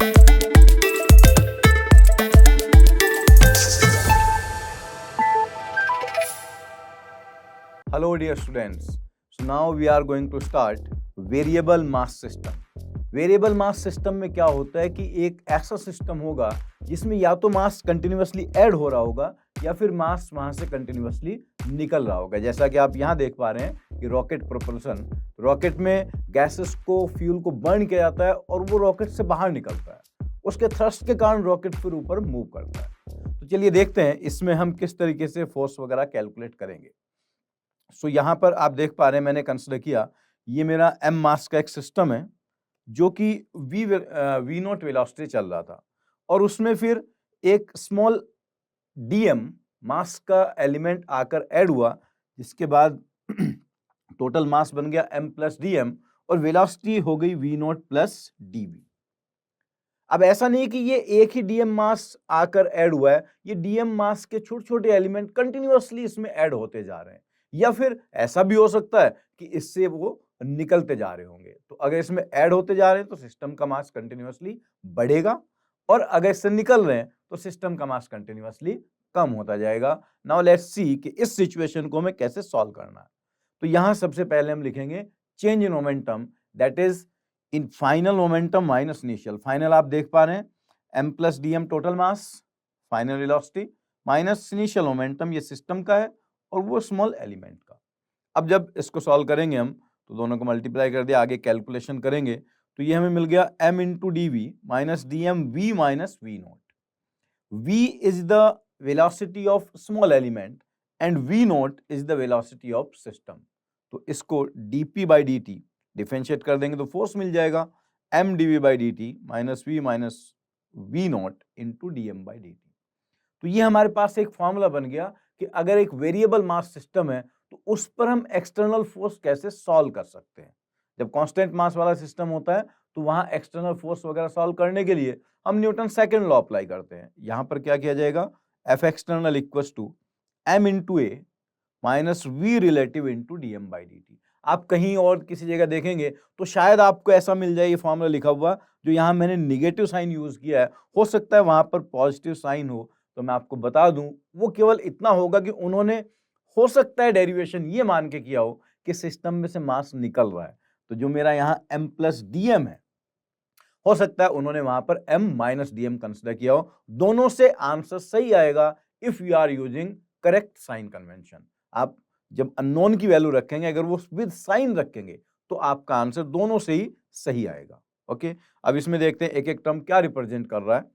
Hello dear students. So now we are going to start variable mass system. Variable mass system में क्या होता है कि एक ऐसा सिस्टम होगा जिसमें या तो मास कंटिन्यूअसली ऐड हो रहा होगा या फिर मास वहां से कंटिन्यूअसली निकल रहा होगा। जैसा कि आप यहाँ देख पा रहे हैं कि रॉकेट प्रोपल्शन, रॉकेट में गैसेस को, फ्यूल को बर्न किया जाता है और वो रॉकेट से बाहर निकलता है। उसके थ्रस्ट के कारण रॉकेट फिर ऊपर मूव करता है। तो चलिए देखते हैं इसमें हम किस तरीके से फोर्स वगैरह कैलकुलेट करेंगे। सो यहाँ पर आप देख पा रहे हैं, मैंने कंसिडर किया ये मेरा एम मास का एक सिस्टम है जो कि वी नॉट वेलोसिटी चल रहा था और उसमें फिर एक स्मॉल डीएम मास का एलिमेंट आकर ऐड हुआ, जिसके बाद टोटल मास बन गया एम प्लस डीएम और वेलोसिटी हो गई वी नॉट प्लस डीवी। अब ऐसा नहीं कि ये एक ही डीएम मास आकर ऐड हुआ है, ये डीएम मास के छोटे छोटे एलिमेंट कंटिन्यूअसली इसमें ऐड होते जा रहे हैं, या फिर ऐसा भी हो सकता है कि इससे वो निकलते जा रहे होंगे। तो अगर इसमें ऐड होते जा रहे हैं तो सिस्टम का मास कंटिन्यूअसली बढ़ेगा और अगर इससे निकल रहे हैं तो सिस्टम का मास कंटिन्यूअसली कम होता जाएगा। नाउ लेट्स सी कि इस सिचुएशन को हमें कैसे सॉल्व करना है। तो यहां सबसे पहले हम लिखेंगे change in momentum, that is in final momentum minus initial. Final आप देख पा रहे हैं M plus D M total mass, final velocity minus initial momentum, ये सिस्टम का है और वो स्मॉल एलिमेंट का। अब जब इसको सॉल्व करेंगे हम तो दोनों को मल्टीप्लाई कर दिया, आगे कैलकुलेशन करेंगे तो ये हमें मिल गया m into D V minus D M V minus V naught. v is the velocity of small element and v naught is the velocity of system. तो इसको dp by D T differentiate कर देंगे तो force मिल जाएगा m dv by D T minus V naught into D M by D T. तो ये हमारे पास एक फॉर्मूला बन गया कि अगर एक वेरिएबल मास सिस्टम है तो उस पर हम एक्सटर्नल फोर्स कैसे सॉल्व कर सकते हैं। जब कांस्टेंट मास वाला सिस्टम होता है तो वहां एक्सटर्नल फोर्स वगैरह सॉल्व करने के लिए हम न्यूटन सेकंड लॉ अप्लाई करते हैं। यहां पर क्या किया जाएगा, F external equals to M into A minus we relative into D M by D T. आप कहीं और किसी जगह देखेंगे तो शायद आपको ऐसा मिल जाए ये फॉर्मूला लिखा हुआ, जो यहाँ मैंने निगेटिव साइन यूज किया है, हो सकता है वहां पर पॉजिटिव साइन हो। तो मैं आपको बता दूं वो केवल इतना होगा कि उन्होंने हो सकता है डेरिवेशन ये मान के किया हो कि सिस्टम में से मास निकल रहा है। तो जो मेरा यहाँ m प्लस डी एम है, हो सकता है उन्होंने वहां पर m minus D M consider किया हो। दोनों से आंसर सही आएगा if you are using correct sign convention. आप जब अननोन की वैल्यू रखेंगे, अगर वो विद साइन रखेंगे तो आपका आंसर दोनों से ही सही आएगा। ओके, अब इसमें देखते हैं एक एक टर्म क्या रिप्रेजेंट कर रहा है।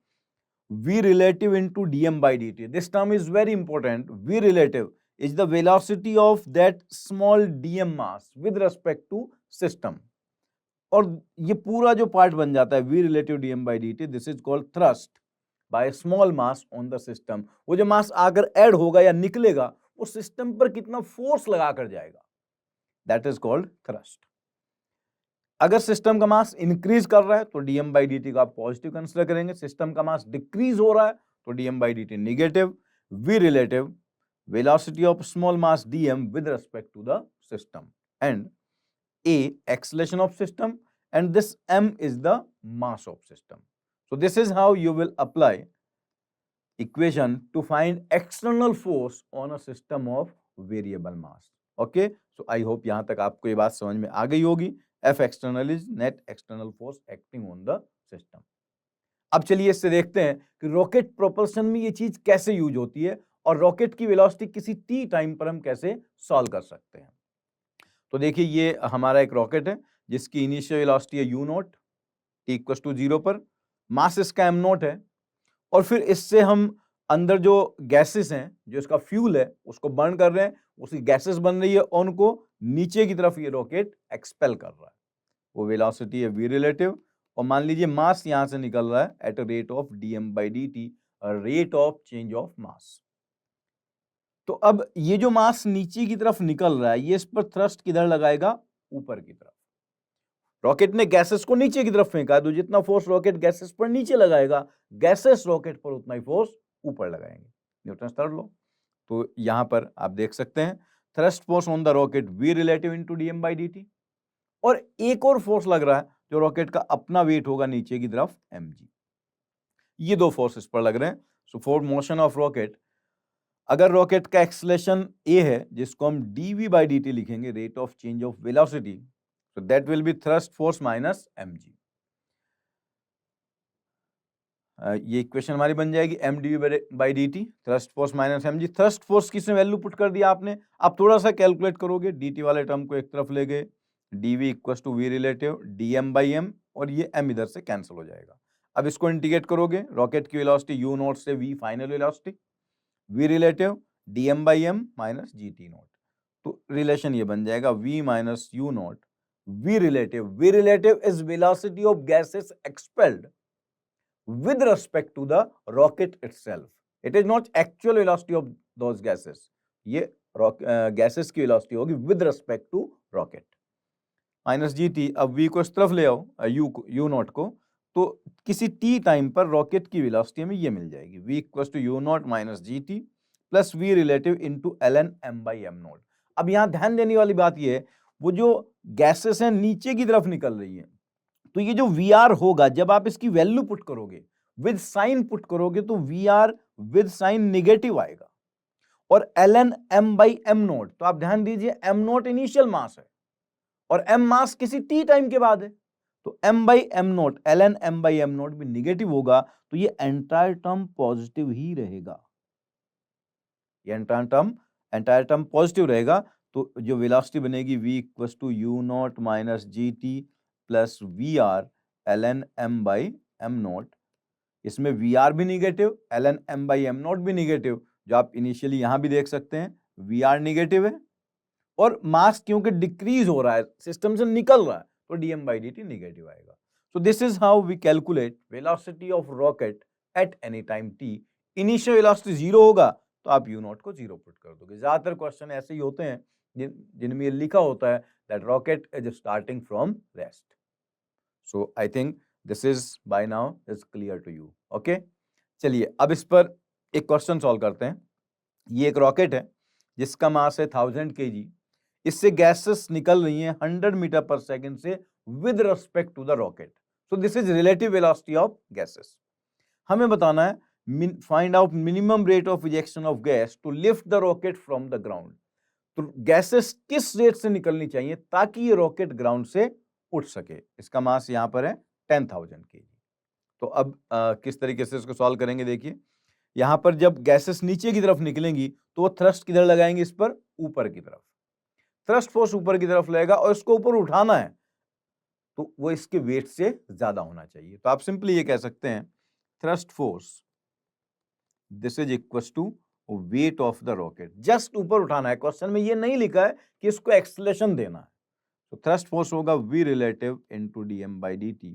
v relative into dm by dt, this term is very important. v relative is the velocity of that small dm mass with respect to system, और ये पूरा जो पार्ट बन जाता है v relative dm by dt, this is called thrust by small mass on the system। वो जो मास आकर ऐड होगा या निकलेगा वो सिस्टम पर कितना फोर्स लगा कर जाएगा, that is called thrust। अगर सिस्टम का मास इंक्रीज कर रहा है तो डीएम बाई डी टी को आप पॉजिटिव कंसिडर करेंगे, सिस्टम का मास डिक्रीज हो रहा है तो DM by D T negative. V relative velocity of small mass DM with respect to the system, and A acceleration of system, and this M is the mass of system. So this is how you will apply equation to find external force on a system of variable mass. Okay, so I hope यहां तक आपको ये बात समझ में आ गई होगी। F external is net external force acting on the system। अब चलिए इससे देखते हैं कि रॉकेट प्रोपल्शन में ये चीज कैसे यूज होती है और रॉकेट की वेलोसिटी किसी t टाइम पर हम कैसे सॉल्व कर सकते हैं। तो देखिए ये हमारा एक रॉकेट है जिसकी इनिशियल वेलोसिटी है u naught, t equals to 0 पर, मास इसका m नॉट है और फिर इससे हम अंदर जो गैसेस हैं, जो इसका फ्यूल है, उसको बर्न कर रहे हैं, उसकी गैसेस बन रही है और उनको नीचे की तरफ ये रॉकेट एक्सपेल कर रहा है। वो वेलोसिटी है v रिलेटिव, और मान लीजिए मास यहां से निकल रहा है at a rate of dm by dt, rate of change of mass. तो अब ये जो मास नीचे की तरफ निकल रहा है, ये इस पर थ्रस्ट किधर लगाएगा, ऊपर की तरफ। रॉकेट ने गैसेस को नीचे की तरफ फेंका, तो जितना फोर्स रॉकेट गैसेस पर नीचे लगाएगा, गैसेस रॉकेट पर उतना ही फोर्स ऊपर लगाएंगे, न्यूटन थर्ड लॉ। तो यहां पर आप देख सकते हैं thrust force on the rocket v रिलेटिव इनटू dm बाई dt, और एक और फोर्स लग रहा है जो रॉकेट का अपना वेट होगा नीचे की तरफ mg। ये दो फोर्स इस पर लग रहे हैं। So for motion of rocket, अगर रॉकेट का एक्सेलरेशन a है जिसको हम dv/dt लिखेंगे, rate of change of velocity, so that will be thrust force minus mg। ये इक्वेशन हमारी बन जाएगी mdv/dt, thrust force minus mg। Thrust force की इसमें वैल्यू पुट कर दिया आपने। आप थोड़ा सा कैलकुलेट करोगे, dt वाले टर्म को एक तरफ ले गए, dv equal to v relative dm/m, और ये m इधर से कैंसिल हो जाएगा। अब इसको इंटीग्रेट करोगे, रॉकेट की वेलोसिटी u नॉट से v final velocity, v relative dm/m minus gt not, तो रिलेशन ये बन जाएगा v minus u not v relative। v relative is velocity of gases expelled with respect to the rocket itself. It is not actual velocity of those gases. ये gases की velocity होगी with respect to rocket. Minus gt, अब v को इस तरफ ले आओ, u not को, तो किसी t टाइम पर रॉकेट की वेलोसिटी हमें ये मिल जाएगी, v equal to u naught minus gt plus v relative into ln m/m naught. अब यहाँ ध्यान देने वाली बात ये है, वो जो गैसेस हैं नीचे की तरफ निकल रही है, तो ये जो वी होगा, जब आप इसकी वैल्यू पुट करोगे, विद साइन पुट करोगे, तो वी विद साइन नेगेटिव आएगा, और ln m/m नॉट, तो आप ध्यान दीजिए m नॉट इनिशियल मास है और m मास किसी t टाइम के बाद है, तो m/m not, ln m/m naught भी नेगेटिव होगा, तो ये एंटायर टर्म पॉजिटिव ही रहेगा। ये एंटायर टर्म पॉजिटिव रहेगा, तो जो वेलोसिटी बनेगी v equals to u naught minus gt plus V R ln m/m naught. इसमें वी भी निगेटिव, ln m/m नॉट भी निगेटिव, जो आप इनिशियली यहां भी देख सकते हैं, वी निगेटिव है और मास क्योंकि डिक्रीज हो रहा है, सिस्टम से निकल रहा है, तो dm/dt निगेटिव आएगा। So this is how we calculate velocity of rocket at any time t। Initial velocity 0 होगा तो आप u नॉट को 0 पुट कर दोगे। ज्यादातर क्वेश्चन ऐसे ही होते हैं जिनमें लिखा होता है that rocket is starting from rest. So I think this is by now is clear to you. Okay, चलिए अब इस पर एक क्वेश्चन सॉल्व करते हैं। ये एक रॉकेट है जिसका मास है 1000 kg। इससे गैसेस निकल रही हैं 100 मीटर पर सेकेंड से with respect to the rocket. So this is relative velocity of gases. हमें बताना है find out minimum rate of ejection of gas to lift the rocket from the ground. तो गैसेस किस रेट से निकलनी चाहिए ताकि ये रॉकेट ग्राउंड से उठ सके। इसका मास यहां पर है 10,000 kg। तो अब किस तरीके से इसको सॉल्व करेंगे, देखिए यहां पर जब गैसेस नीचे की तरफ निकलेंगी तो वो थ्रस्ट किधर लगाएंगे, इस पर ऊपर की तरफ। थ्रस्ट फोर्स ऊपर की तरफ लगेगा और इसको ऊपर उठाना है तो वो इसके वेट से ज्यादा होना चाहिए। तो आप सिंपली ये कह सकते हैं thrust force this is equal to weight of the rocket. Just ऊपर उठाना है, क्वेश्चन में ये नहीं लिखा है कि इसको एक्सेलरेशन देना है। तो थ्रस्ट फोर्स होगा v रिलेटिव into dm/dt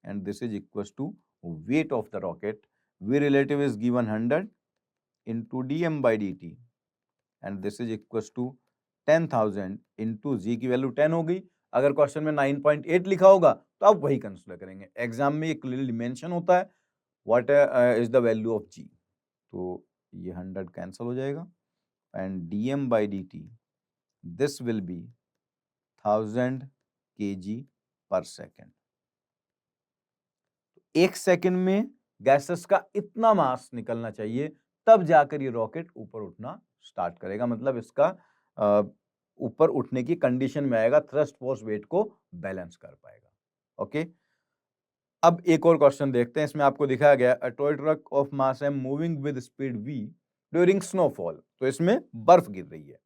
and this is equal to weight of the rocket. v relative is given 100 into dm/dt and this is equal to 10,000 into g की वैल्यू 10 हो गई। अगर क्वेश्चन में 9.8 लिखा होगा तो आप वही कंसीडर करेंगे। एग्जाम में ये क्लियरली मेंशन होता है what is the value of g। तो ये 100 कैंसिल हो जाएगा and dm/dt this will B 1000 kg पर सेकेंड। एक सेकेंड में गैसेस का इतना मास निकलना चाहिए, तब जाकर ये रॉकेट ऊपर उठना स्टार्ट करेगा, मतलब इसका ऊपर उठने की कंडीशन में आएगा, थ्रस्ट फोर्स वेट को बैलेंस कर पाएगा। ओके, अब एक और क्वेश्चन देखते हैं। इसमें आपको दिखाया गया a toy truck of mass m moving with speed v during snowfall. तो इसमें बर्फ गिर रही है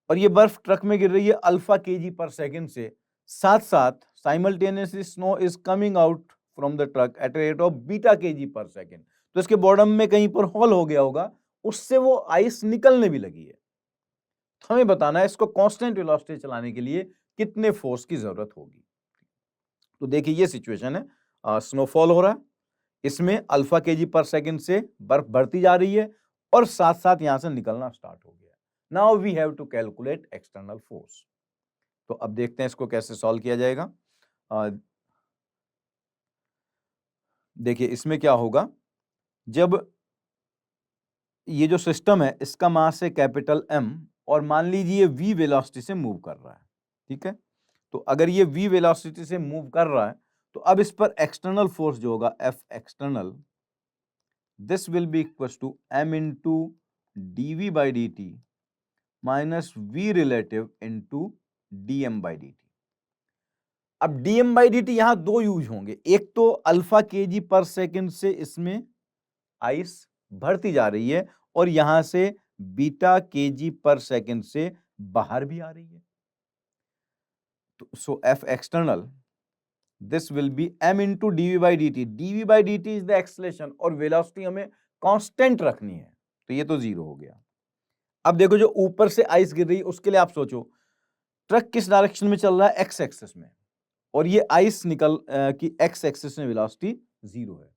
और ये बर्फ ट्रक में गिर रही है अल्फा kg पर सेकेंड से, साथ साथ simultaneously snow is coming out from the truck at rate of beta kg पर सेकेंड। तो इसके बॉटम में कहीं पर होल हो गया होगा, उससे वो आइस निकलने भी लगी है। तो हमें बताना है इसको कांस्टेंट वेलोसिटी चलाने के लिए कितने फोर्स की जरूरत होगी। तो देखिए ये सिचुएशन है, स्नोफॉल हो रहा है, इसमें अल्फा kg पर सेकेंड से बर्फ बढ़ती जा रही है और साथ साथ यहां से निकलना स्टार्ट हो गया। Now we have to calculate external force. तो अब देखते हैं इसको कैसे सॉल्व किया जाएगा। देखिए इसमें क्या होगा, जब ये जो सिस्टम है इसका मास है कैपिटल M और मान लीजिए v वेलोसिटी से मूव कर रहा है, ठीक है। तो अगर ये v वेलोसिटी से मूव कर रहा है तो अब इस पर एक्सटर्नल फोर्स जो होगा F external, this will be equals to m into dv by dt minus v relative into dm by dt। अब dm बाई dt यहां दो यूज होंगे, एक तो अल्फा केजी पर सेकेंड से इसमें आइस भरती जा रही है और यहां से बीटा केजी पर सेकेंड से बाहर भी आ रही है। तो सो F external this will B m into dv by dt, dv by dt is the acceleration और वेलोसिटी हमें कांस्टेंट रखनी है, तो ये तो जीरो हो गया। अब देखो जो ऊपर से आइस गिर रही है उसके लिए आप सोचो ट्रक किस डायरेक्शन में चल रहा है, एक्स एक्सिस में, और ये आइस निकल की एक्स एक्सिस में वेलोसिटी जीरो है।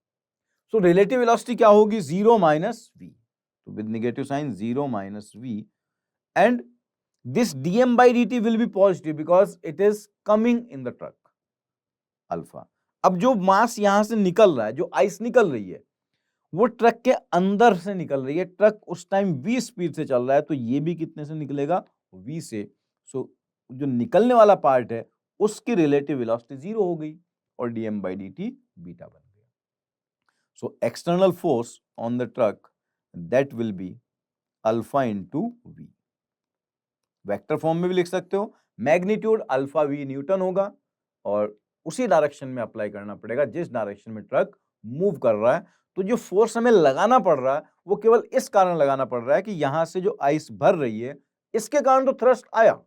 सो रिलेटिव वेलोसिटी क्या होगी, जीरो माइनस वी, तो with negative sign zero minus V, and this dm by dt will be positive because it is coming in the truck alpha. अब जो मास यहां से निकल रहा है, जो आइस निकल रही है वो ट्रक के अंदर से निकल रही है, ट्रक उस टाइम v स्पीड से चल रहा है, तो ये भी कितने से निकलेगा, v से। सो जो निकलने वाला पार्ट है उसकी रिलेटिव वेलोसिटी जीरो हो गई और dm by dt बीटा बन गया। So external force on the truck that will be alpha into v. Vector form में भी लिख सकते हो, मैग्नीट्यूड अल्फा वी न्यूटन होगा और उसी डायरेक्शन में अप्लाई करना पड़ेगा जिस डायरेक्शन में ट्रक मूव कर रहा है। तो जो फोर्स हमें लगाना पड़ रहा है वो केवल इस कारण लगाना पड़ रहा है कि यहां से जो आइस भर रही है इसके कारण तो थ्रस्ट आया,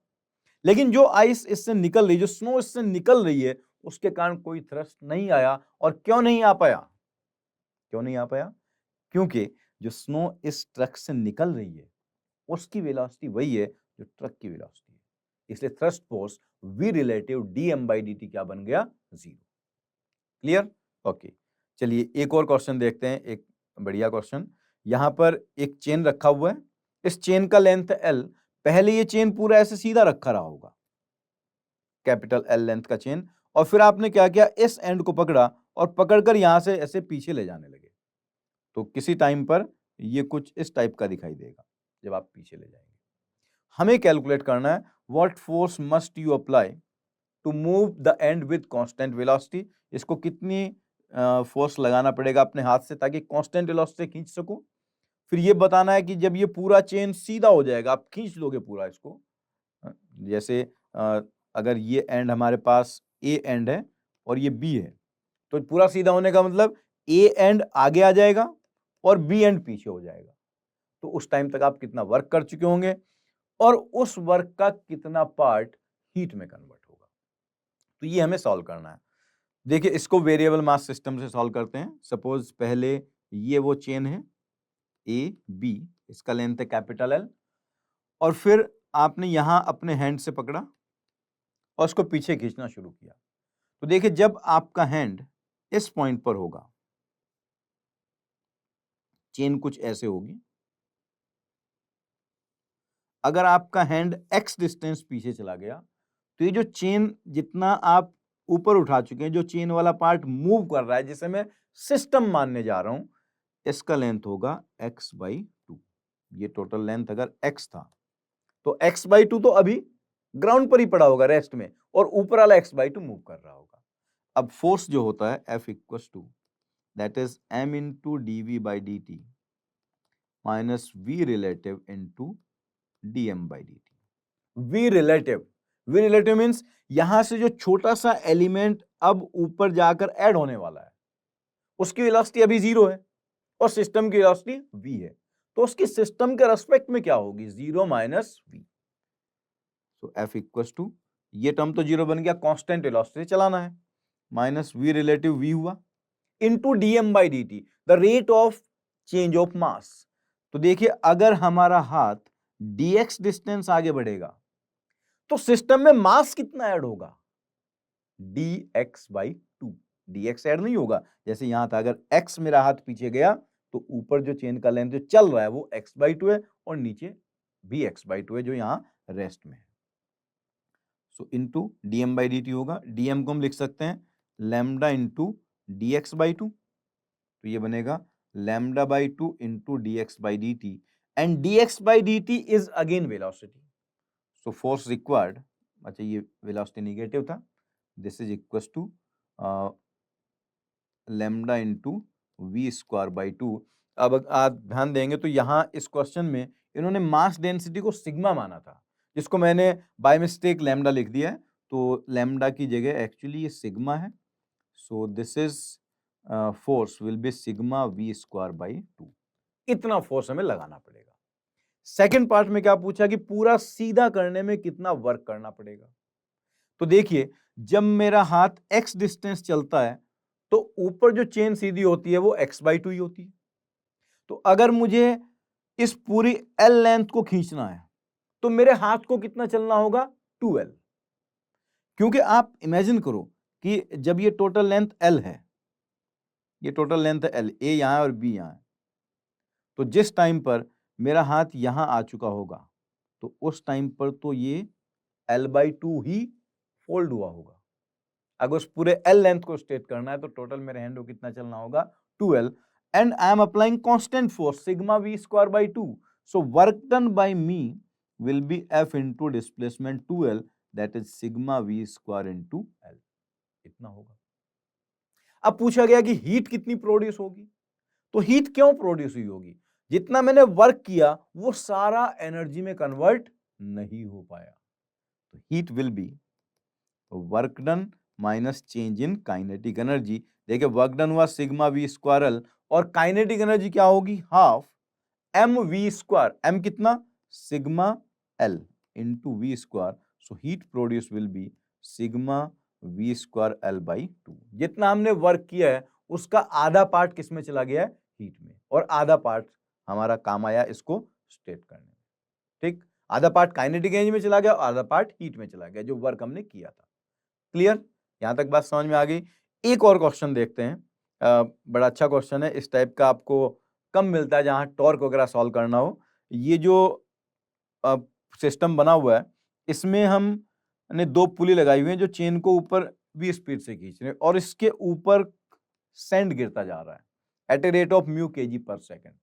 लेकिन जो आइस इससे निकल रही, जो स्नो इससे निकल रही है उसके कारण कोई थ्रस्ट नहीं आया। और क्यों नहीं आ पाया, क्यों नहीं आ पाया, क्योंकि जो स्नो इस ट्रक से निकल रही है उसकी वेलोसिटी वही है जो ट्रक की वेलोसिटी है, इसलिए thrust force v relative dm by dt क्या बन गया, जीरो। Clear, okay. चलिए एक और क्वेश्चन देखते हैं, एक बढ़िया क्वेश्चन। यहां पर एक चेन रखा हुआ है, इस चेन का लेंथ L, पहले ये चेन पूरा ऐसे सीधा रखा रहा होगा, कैपिटल L लेंथ का चेन, और फिर आपने क्या किया, इस एंड को पकड़ा और पकड़कर यहां से ऐसे पीछे ले जाने लगे, तो किसी टाइम पर ये कुछ इस टाइप का दिखाई देगा जब आप पीछे ले जाएंगे। हमें कैलकुलेट करना है what force must you apply to move the end with constant velocity. इसको कितनी फोर्स लगाना पड़ेगा अपने हाथ से ताकि कांस्टेंट वेलोसिटी से खींच सको। फिर ये बताना है कि जब ये पूरा चेन सीधा हो जाएगा, आप खींच लोगे पूरा इसको, जैसे अगर ये एंड हमारे पास ए एंड है और ये बी है, तो पूरा सीधा होने का मतलब ए एंड आगे आ जाएगा और बी एंड पीछे हो जाएगा। तो उस टाइम तक आप कितना वर्क कर चुके होंगे और उस वर्क का कितना पार्ट हीट में कन्वर्ट होगा, तो ये हमें सॉल्व करना है। देखिए इसको वेरिएबल मास सिस्टम से सॉल्व करते हैं। सपोज पहले ये वो चेन है ए बी, इसका लेंथ है कैपिटल एल, और फिर आपने यहां अपने हैंड से पकड़ा और उसको पीछे खींचना शुरू किया। तो देखिए जब आपका हैंड इस पॉइंट पर होगा, चेन कुछ ऐसे होगी। अगर आपका हैंड x डिस्टेंस पीछे चला गया तो ये जो चेन जितना आप ऊपर उठा चुके हैं, जो चेन वाला पार्ट मूव कर रहा है जिसे मैं सिस्टम मानने जा रहा हूं, इसका लेंथ होगा x बाई टू। ये टोटल लेंथ अगर x था तो x बाई टू तो अभी ग्राउंड पर ही पड़ा होगा रेस्ट में, और ऊपर वाला x बाई टू मूव कर रहा होगा। अब फोर्स जो होता है F equals to that is m into D v by D T minus we relative into dm by dt। v relative means यहां से जो छोटा सा एलिमेंट अब ऊपर जाकर ऐड होने वाला है उसकी वेलोसिटी अभी जीरो है और सिस्टम की वेलोसिटी v है, तो उसकी सिस्टम के रेस्पेक्ट में क्या होगी, zero minus v। So f equals to, ये टर्म तो जीरो बन गया, कांस्टेंट वेलोसिटी चलाना है, माइनस v रिलेटिव v हुआ into dm by dt, the rate of change of mass. तो देखिए अगर हमारा हाथ dx डिस्टेंस आगे बढ़ेगा तो सिस्टम में मास कितना ऐड होगा, dx by two. dx add नहीं होगा, जैसे यहां था, अगर x मेरा हाथ पीछे गया तो ऊपर जो चेन का लेंथ जो चल रहा है वो x बाई टू है और नीचे भी x बाई टू है जो यहां रेस्ट में है। सो इनटू dm बाई dt होगा, dm को हम लिख सकते हैं lambda into dx by two, तो ये बनेगा lambda by two into dx by dt, and dx by dt is again velocity. So force required, अच्छा ये वेलोसिटी निगेटिव था, this is equal to lambda into v square by 2। अब आप ध्यान देंगे तो यहाँ इस क्वेश्चन में इन्होंने मास डेंसिटी को सिग्मा माना था, जिसको मैंने बाय मिस्टेक लैम्डा लिख दिया है, तो लैम्डा की जगह एक्चुअली ये सिग्मा है। सो this is force will be sigma v square by 2। इतना फोर्स हमें लगाना पड़ेगा। सेकंड पार्ट में क्या पूछा कि पूरा सीधा करने में कितना वर्क करना पड़ेगा। तो देखिए, जब मेरा हाथ x डिस्टेंस चलता है तो ऊपर जो चेन सीधी होती है वो x/2 ही होती है। तो अगर मुझे इस पूरी L लेंथ को खींचना है तो मेरे हाथ को कितना चलना होगा, 2L। क्योंकि आप इमेजिन करो कि जब ये टोटल लेंथ L है, ये टोटल लेंथ है L, A यहां है और B यहां है, तो जिस टाइम पर मेरा हाथ यहां आ चुका होगा तो उस टाइम पर तो ये L/2 ही फोल्ड हुआ होगा। अगर उस पूरे L लेंथ को स्ट्रेट करना है तो टोटल मेरे हैंड को कितना चलना होगा, 2L, and I am applying constant force sigma v square by 2। So work done by me will be F into displacement 2L, that is sigma v square into L, इतना होगा। अब पूछा गया कि हीट कितनी प्रोड्यूस होगी, तो heat क्यों प्रोड्यूस हुई होगी, जितना मैंने वर्क किया वो सारा एनर्जी में कन्वर्ट नहीं हो पाया। तो heat will be work done minus change in kinetic energy. देखिए वर्क डन हुआ सिग्मा वी स्क्वायर एल, और काइनेटिक एनर्जी क्या होगी, half m v square, m कितना, sigma L into v square. So heat produce will be sigma v square L by 2। जितना हमने work किया है उसका आधा पार्ट किस में चला गया है, हीट में, और आधा पार्ट हमारा काम आया इसको स्ट्रेट करने में। ठीक, आधा पार्ट काइनेटिक एनर्जी में चला गया और आधा पार्ट हीट में चला गया, जो वर्क हमने किया था। क्लियर, यहां तक बात समझ में आ गई। एक और क्वेश्चन देखते हैं, बड़ा अच्छा क्वेश्चन है, इस टाइप का आपको कम मिलता है जहां टॉर्क वगैरह सॉल्व करना हो। ये जो सिस्टम बना हुआ है इसमें हमने दो पुली लगाई हुई है जो चेन को ऊपर v स्पीड से खींच रहे हैं, और इसके ऊपर सैंड गिरता जा रहा है at a rate of mu kg पर सेकेंड।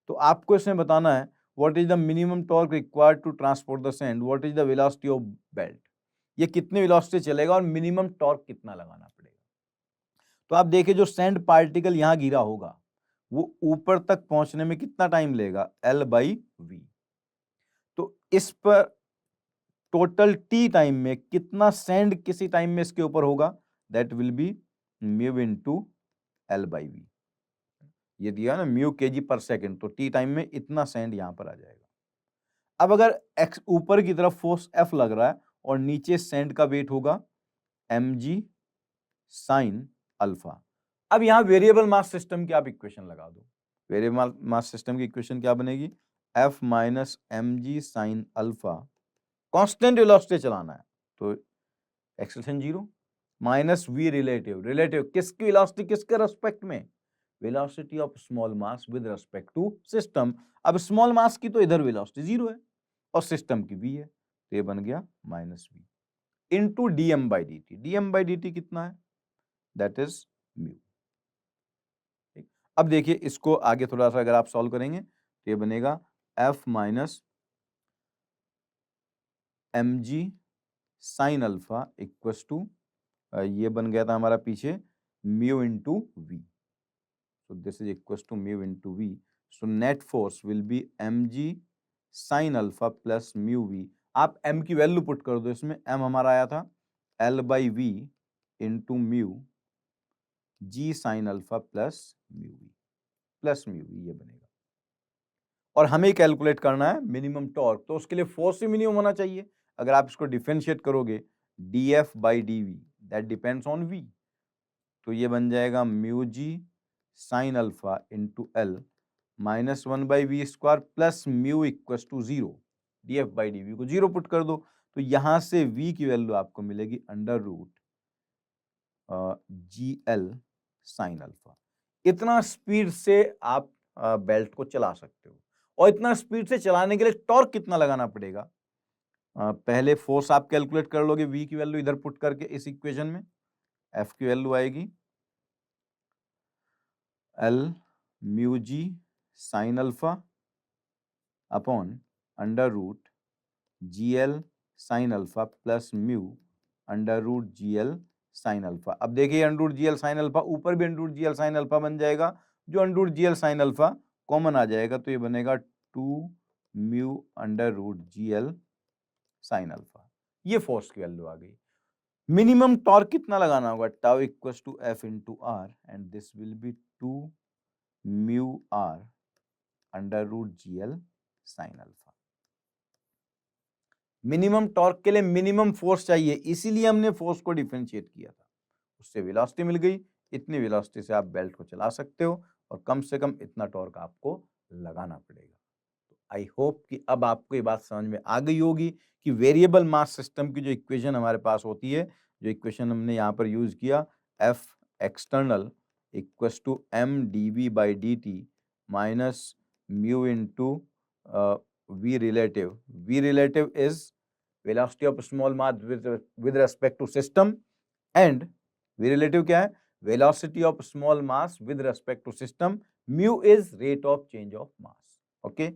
तो आपको इसमें बताना है what is the minimum torque required to transport the sand, what is the velocity of belt, ये कितने वेलोसिटी चलेगा और मिनिमम टॉर्क कितना लगाना पड़ेगा। तो आप देखिए जो सैंड पार्टिकल यहां गिरा होगा वो ऊपर तक पहुंचने में कितना टाइम लेगा, L/V। तो इस पर टोटल टी टाइम में कितना सैंड किसी टाइम में इसके ऊपर होगा, that will B mu into L/V। ये दिया ना म्यू kg पर सेकेंड, तो टी टाइम में इतना सैंड यहां पर आ जाएगा। अब अगर एक्स ऊपर की तरफ फोर्स F लग रहा है और नीचे सैंड का वेट होगा mg साइन अल्फा। अब यहां वेरिएबल मास सिस्टम की आप इक्वेशन लगा दो। वेरिएबल मास सिस्टम की इक्वेशन क्या बनेगी, F minus mg sine alpha, constant velocity चलाना है तो acceleration 0 minus v relative, relative किसकी वेलोसिटी किसके रेस्पेक्ट में, velocity of small mass with respect to system. अब स्मॉल मास की तो इधर वेलोसिटी 0 है और सिस्टम की v है, तो ये बन गया minus v into dm/dt। dm/dt कितना है, दैट इज म्यू। अब देखिए इसको आगे थोड़ा सा अगर आप सॉल्व करेंगे तो ये बनेगा F minus mg sine alpha equals to, ये बन गया था हमारा पीछे mu into v. So this is equals to mu into v. So net force will be mg sine alpha plus mu v. आप m की वैल्यू पुट कर दो इसमें, m हमारा आया था L/V into mu g sine alpha plus mu v, ये बनेगा। और हमें कैलकुलेट करना है मिनिमम टॉर्क, तो उसके लिए फोर्स ही मिनिमम होना चाहिए। अगर आप इसको डिफरेंशिएट करोगे dF/dV that depends on v, तो ये बन जाएगा mu g sine alpha into L minus 1/v square plus mu equals to 0। dF/dV को 0 पुट कर दो तो यहां से v की वैल्यू आपको मिलेगी under root GL sine alpha. इतना स्पीड से आप बेल्ट को चला सकते हो, और इतना स्पीड से चलाने के लिए टॉर्क कितना लगाना पड़ेगा, पहले फोर्स आप कैलकुलेट कर लोगे, v की वैल्यू इधर पुट करके इस इक्वेशन में F की वैल्यू आएगी L mu g sine alpha upon under root GL sine alpha plus mu under root g L sine alpha. अब देखिए under root g L sine alpha, ऊपर भी under root g L sine alpha बन जाएगा, जो under root g L sine alpha common आ जाएगा तो ये बनेगा 2 mu under root g L sine alpha. ये फोर्स की वैल्यू आ गई। मिनिमम टॉर्क कितना लगाना होगा, tau equals to F into r and this will be 2 mu r under root g L sine alpha. Minimum torque के लिए minimum force चाहिए, इसीलिए हमने फोर्स को डिफरेंशिएट किया था। उससे वेलोसिटी मिल गई, इतनी वेलोसिटी से आप बेल्ट को चला सकते हो और कम से कम इतना टॉर्क आपको लगाना पड़ेगा। तो आई होप कि अब आपको ये बात समझ में आ गई होगी कि वेरिएबल मास सिस्टम की जो इक्वेशन हमारे पास होती है, जो इक्वेशन हमने यहाँ पर यूज किया, F external equals to m d v by D T minus mu into v relative. V relative is velocity of small mass with respect to system and v relative क्या है, velocity of small mass with respect to system, mu is rate of change of mass. Okay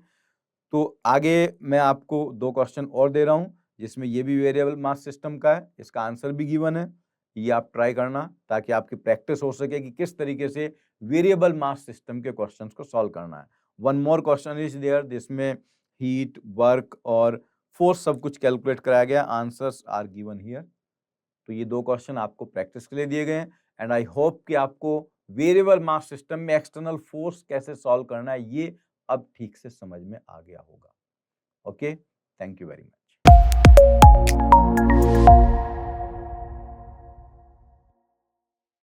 तो आगे मैं आपको 2 question और दे रहा हूं जिसमें ये भी वेरिएबल मास सिस्टम का है, इसका आंसर भी गिवन है, ये आप ट्राई करना ताकि आपकी प्रैक्टिस हो सके कि किस तरीके से वेरिएबल मास सिस्टम के क्वेश्चंस को सॉल्व करना है। One more question is there जिसमें हीट, वर्क और फोर्स सब कुछ कैलकुलेट कराया गया, आंसर्स आर गिवन हियर। तो ये 2 क्वेश्चन आपको प्रैक्टिस के लिए दिए गए हैं एंड आई होप कि आपको वेरिएबल मास सिस्टम में एक्सटर्नल फोर्स कैसे सॉल्व करना है ये अब ठीक से समझ में आ गया होगा। Okay, thank you very much.